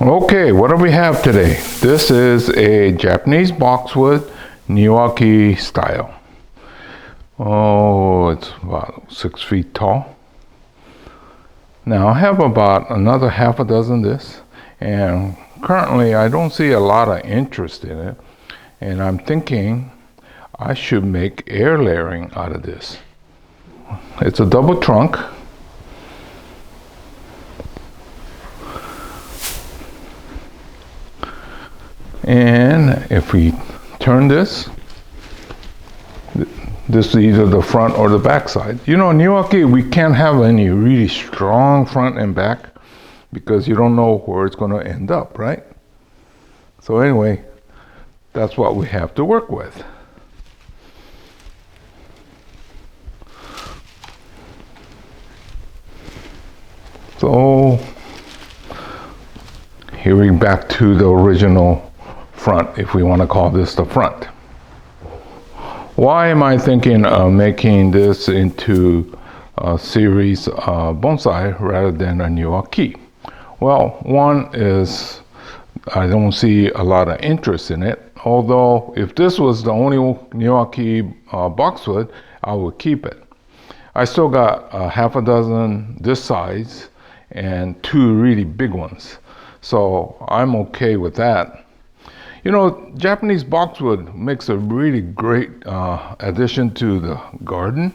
Okay, what do we have today? This is a Japanese boxwood Niwaki style. Oh, it's about 6 feet tall. Now I have about another half a dozen this, and currently I don't see a lot of interest in it, and I'm thinking I should make air layering out of this. It's a double trunk. And if we turn this is either the front or the back side. You know, Niwaki, we can't have any really strong front and back because you don't know where it's going to end up, right? So anyway, that's what we have to work with. So here we're back to the original front, if we want to call this the front. Why am I thinking of making this into a series bonsai rather than a Niwaki? Well, one is I don't see a lot of interest in it, although if this was the only Niwaki boxwood, I would keep it. I still got half a dozen this size and 2 really big ones, so I'm okay with that. You know, Japanese boxwood makes a really great addition to the garden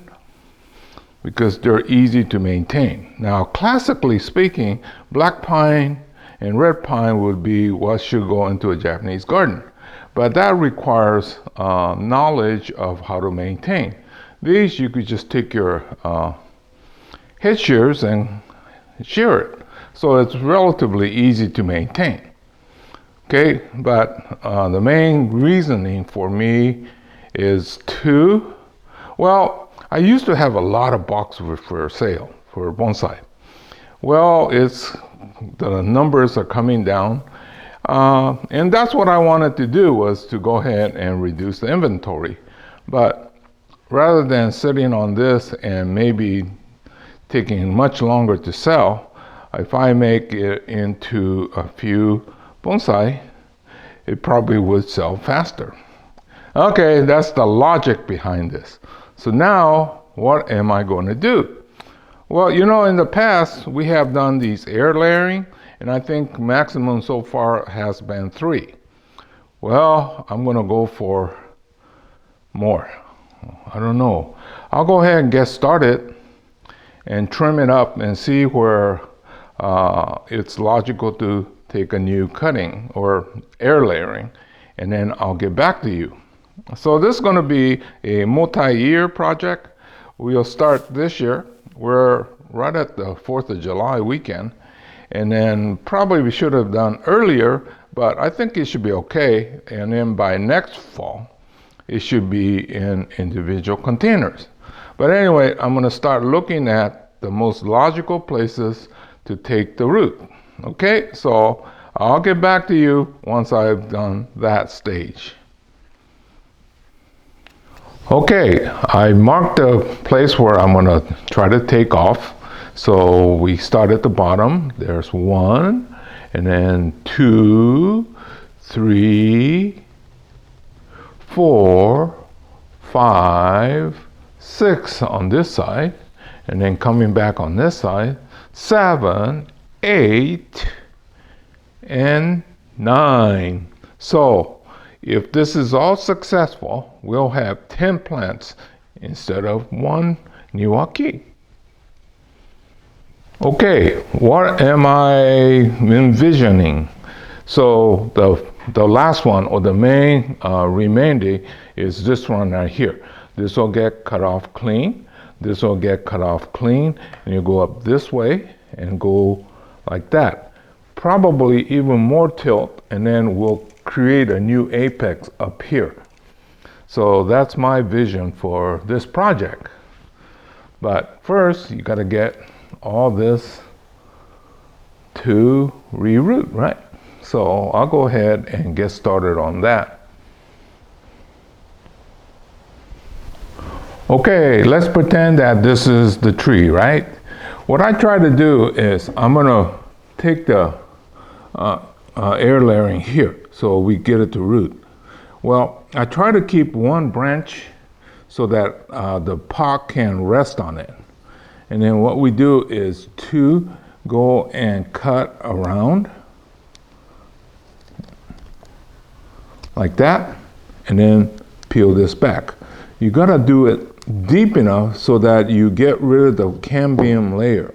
because they're easy to maintain. Now, classically speaking, black pine and red pine would be what should go into a Japanese garden, but that requires knowledge of how to maintain. These, you could just take your head shears and shear it, so it's relatively easy to maintain. Okay, but the main reasoning for me is well, I used to have a lot of boxwood for sale for bonsai. Well, the numbers are coming down, and that's what I wanted to do, was to go ahead and reduce the inventory. But rather than sitting on this and maybe taking much longer to sell, if I make it into a few bonsai, it probably would sell faster. Okay, that's the logic behind this. So now, what am I going to do? Well, you know, in the past, we have done these air layering, and I think maximum so far has been 3. Well, I'm going to go for more. I don't know. I'll go ahead and get started and trim it up and see where it's logical to take a new cutting or air layering, and then I'll get back to you. So this is going to be a multi-year project. We'll start this year. We're right at the 4th of July weekend, and then probably we should have done earlier, but I think it should be okay. And then by next fall, it should be in individual containers. But anyway, I'm going to start looking at the most logical places to take the root. Okay, so I'll get back to you once I've done that stage. Okay, I marked the place where I'm going to try to take off. So we start at the bottom. There's 1, and then 2, 3, 4, 5, 6 on this side, and then coming back on this side, 7, 8, and 9. So if this is all successful, we'll have 10 plants instead of 1 Niwaki. Okay, what am I envisioning? So the last one, or the main remainder, is this one right here. This will get cut off clean. This will get cut off clean, and you go up this way and go like that. Probably even more tilt, and then we'll create a new apex up here. So that's my vision for this project. But first, you got to get all this to reroot, right? So I'll go ahead and get started on that. Okay, let's pretend that this is the tree, right? What I try to do is I'm going to take the air layering here, so we get it to root. Well, I try to keep one branch so that the pot can rest on it. And then what we do is to go and cut around like that, and then peel this back. You gotta do it deep enough so that you get rid of the cambium layer.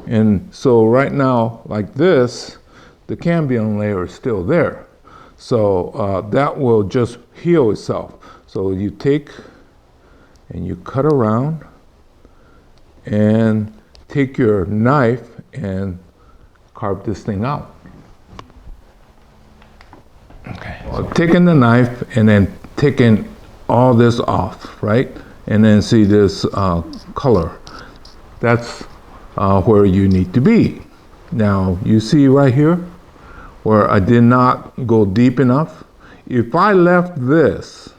And so right now, like this, the cambium layer is still there. So that will just heal itself. So you take and you cut around and take your knife and carve this thing out. Okay. So taking the knife and then taking all this off, right? And then see this color. That's where you need to be. Now, you see right here where I did not go deep enough? If I left this,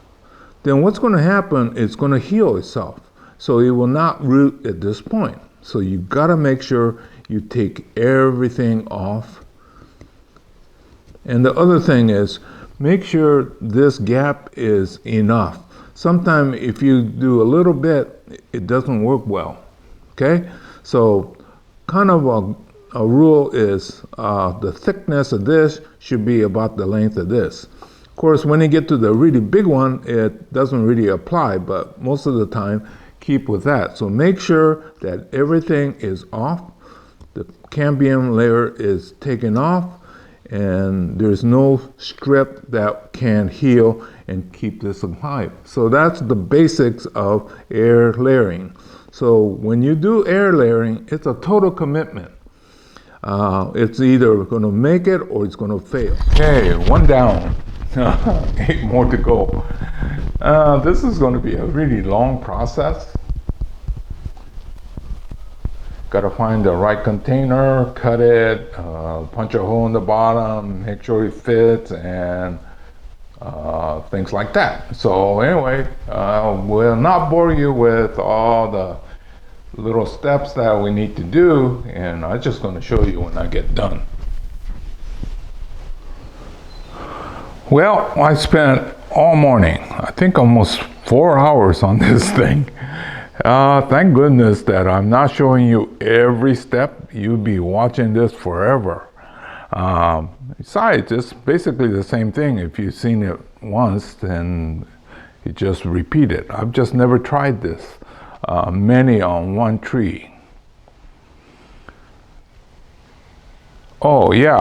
then what's going to happen is it's going to heal itself. So it will not root at this point. So you got to make sure you take everything off. And the other thing is, make sure this gap is enough. Sometimes if you do a little bit, it doesn't work well, okay? So kind of a rule is the thickness of this should be about the length of this. Of course, when you get to the really big one, it doesn't really apply, but most of the time, keep with that. So make sure that everything is off, the cambium layer is taken off, and there's no strip that can heal and keep this alive. So that's the basics of air layering. So when you do air layering, it's a total commitment. It's either going to make it or it's going to fail. Okay, one down, 8 more to go. This is going to be a really long process. Got to find the right container, cut it, punch a hole in the bottom, make sure it fits, and things like that. So anyway, we'll not bore you with all the little steps that we need to do, and I'm just going to show you when I get done. Well, I spent all morning, I think almost 4 hours on this thing. Thank goodness that I'm not showing you every step. You'd be watching this forever. Besides, it's basically the same thing. If you've seen it once, then you just repeat it. I've just never tried this. Many on one tree. Oh yeah,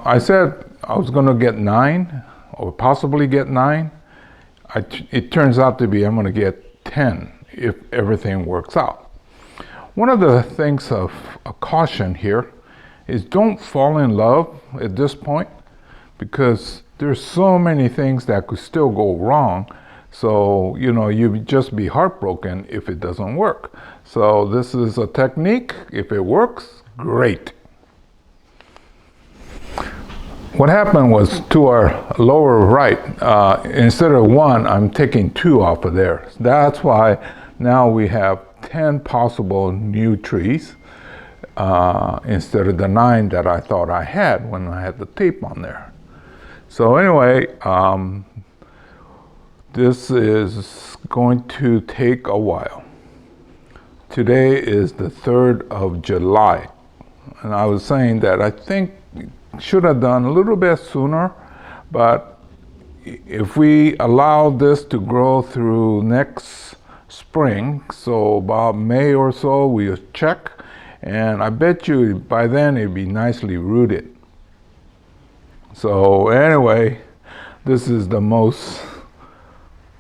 I said I was going to get 9 or possibly get 9. It turns out to be I'm going to get 10 if everything works out. One of the things of a caution here is don't fall in love at this point, because there's so many things that could still go wrong. So, you know, you'd just be heartbroken if it doesn't work. So this is a technique. If it works, great. What happened was to our lower right, instead of 1, I'm taking 2 off of there. That's why now we have 10 possible new trees instead of the 9 that I thought I had when I had the tape on there. So anyway, this is going to take a while. Today is the 3rd of July. And I was saying that I think should have done a little bit sooner, but if we allow this to grow through next spring, so about May or so, we'll check, and I bet you by then it'd be nicely rooted. So anyway, this is the most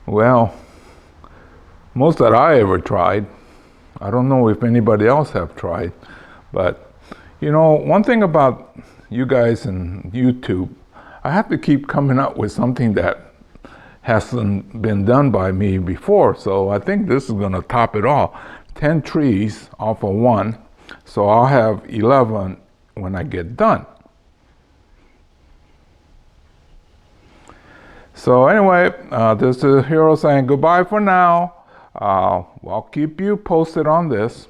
that I ever tried. I don't know if anybody else have tried, but you know, one thing about you guys and YouTube, I have to keep coming up with something that hasn't been done by me before. So I think this is going to top it all. 10 trees off of 1, so I'll have 11 when I get done. So anyway, this is Hiro saying goodbye for now. I'll keep you posted on this.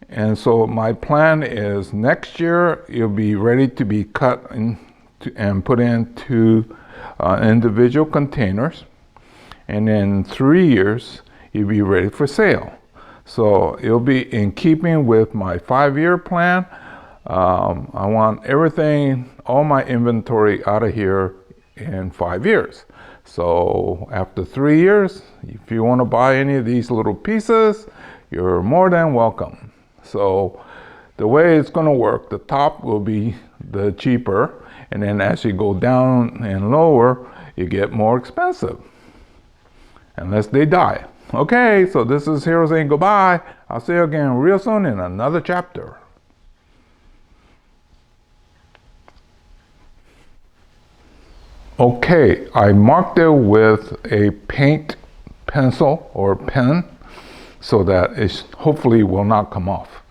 And so my plan is next year it'll be ready to be cut and put into individual containers. And in 3 years, it'll be ready for sale. So it'll be in keeping with my 5-year plan. I want everything, all my inventory out of here in 5 years. So after 3 years, if you want to buy any of these little pieces, you're more than welcome. So the way it's going to work, the top will be the cheaper, and then as you go down and lower, you get more expensive, unless they die. Okay, so this is Hero saying goodbye. I'll see you again real soon in another chapter. Okay, I marked it with a paint pencil or pen so that it hopefully will not come off.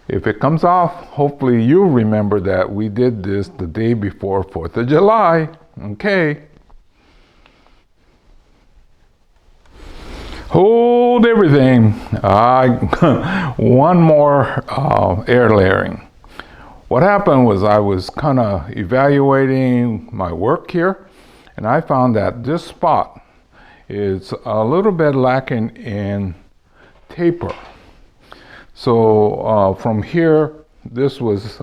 If it comes off, hopefully you remember that we did this the day before 4th of July. Okay. Hold everything. One more air layering. What happened was I was kind of evaluating my work here, and I found that this spot is a little bit lacking in taper. So from here, this was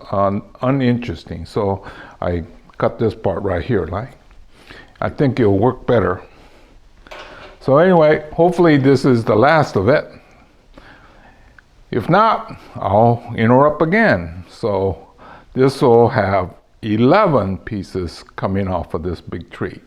uninteresting. So I cut this part right here. I think it'll work better. So anyway, hopefully this is the last of it. If not, I'll interrupt again. So this will have 11 pieces coming off of this big tree.